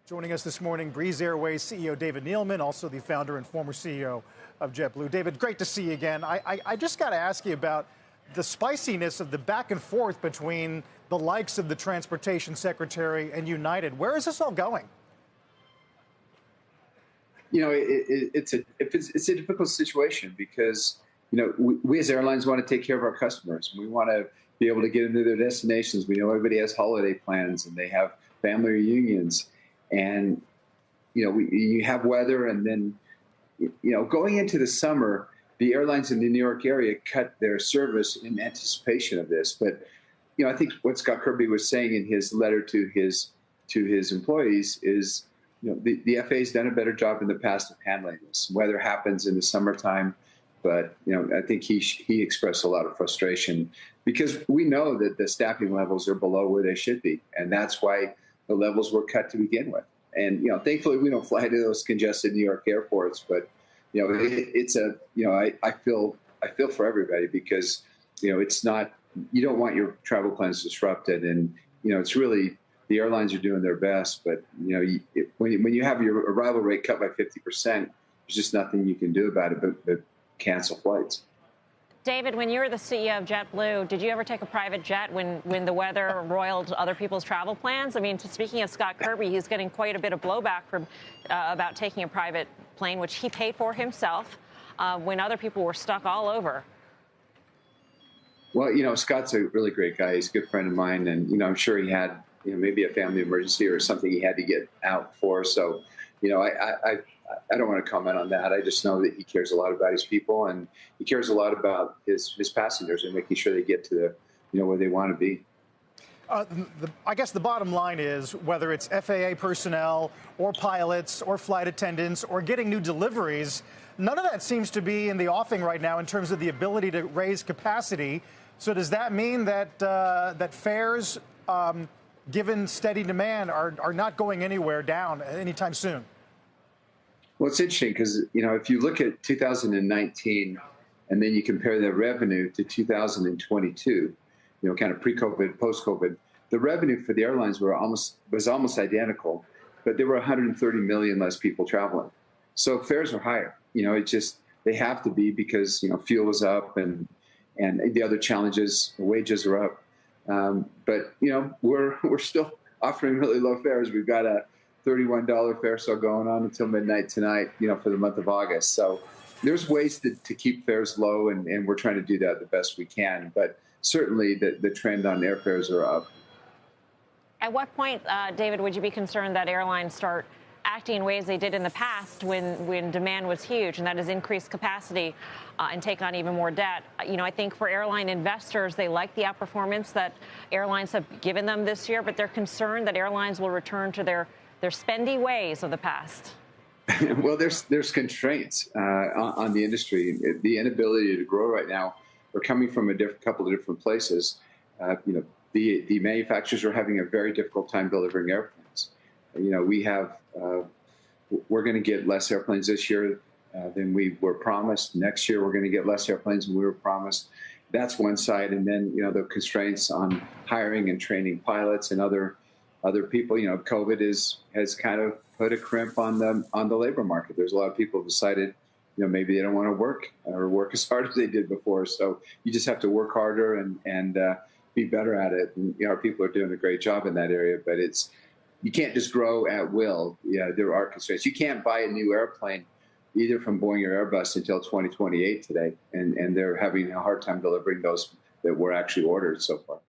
Joining us this morning, Breeze Airways CEO David Neeleman, also the founder and former CEO of JetBlue. David, great to see you again. I just got to ask you about the spiciness of the back and forth between the likes of the Transportation Secretary and United. Where is this all going? You know, it's a difficult situation because, you know, we as airlines want to take care of our customers. We want to be able to get into their destinations. We know everybody has holiday plans and they have family reunions. And, you know, you have weather, and then, you know, going into the summer, the airlines in the New York area cut their service in anticipation of this. But, you know, I think what Scott Kirby was saying in his letter to his employees is, you know, the FAA has done a better job in the past of handling this. Weather happens in the summertime, but, you know, I think he expressed a lot of frustration because we know that the staffing levels are below where they should be, and that's why the levels were cut to begin with. And, you know, thankfully we don't fly to those congested New York airports, but, you know, it's a, you know, I feel for everybody because, you know, it's not, you don't want your travel plans disrupted. And, you know, it's really, the airlines are doing their best, but, you know, when you have your arrival rate cut by 50%, there's just nothing you can do about it but cancel flights. David, when you were the CEO of JetBlue, did you ever take a private jet when the weather roiled other people's travel plans? I mean, speaking of Scott Kirby, he's getting quite a bit of blowback from about taking a private plane, which he paid for himself, when other people were stuck all over. Well, you know, Scott's a really great guy. He's a good friend of mine, and, you know, I'm sure he had, you know, maybe a family emergency or something he had to get out for. So, you know, I don't want to comment on that. I just know that he cares a lot about his people, and he cares a lot about his passengers and making sure they get to the, you know, where they want to be. I guess the bottom line is whether it's FAA personnel or pilots or flight attendants or getting new deliveries, none of that seems to be in the offing right now in terms of the ability to raise capacity. So does that mean that that fares, given steady demand, are not going anywhere down anytime soon? Well, it's interesting because, you know, if you look at 2019 and then you compare the revenue to 2022, you know, kind of pre-COVID, post-COVID, the revenue for the airlines was almost identical, but there were 130 million less people traveling. So fares are higher. You know, it just, they have to be because, you know, fuel is up and the other challenges, the wages are up. But, you know, we're still offering really low fares. We've got a $31 fare sale going on until midnight tonight, you know, for the month of August. So there's ways to keep fares low, and we're trying to do that the best we can. But certainly the trend on airfares are up. At what point, David, would you be concerned that airlines start acting in ways they did in the past when demand was huge, and that is increase capacity and take on even more debt? You know, I think for airline investors, they like the outperformance that airlines have given them this year, but they're concerned that airlines will return to their spendy ways of the past. Well, there's constraints on the industry. The inability to grow right now, we're coming from a couple of different places. You know, the manufacturers are having a very difficult time delivering airplanes. You know, we're going to get less airplanes this year than we were promised. Next year, we're going to get less airplanes than we were promised. That's one side. And then, you know, the constraints on hiring and training pilots and other people. You know, COVID has kind of put a crimp on the labor market. There's a lot of people who decided, you know, maybe they don't want to work as hard as they did before. So you just have to work harder and be better at it. And, you know, our people are doing a great job in that area, but you can't just grow at will. Yeah, there are constraints. You can't buy a new airplane either from Boeing or Airbus until 2028 today, and they're having a hard time delivering those that were actually ordered so far.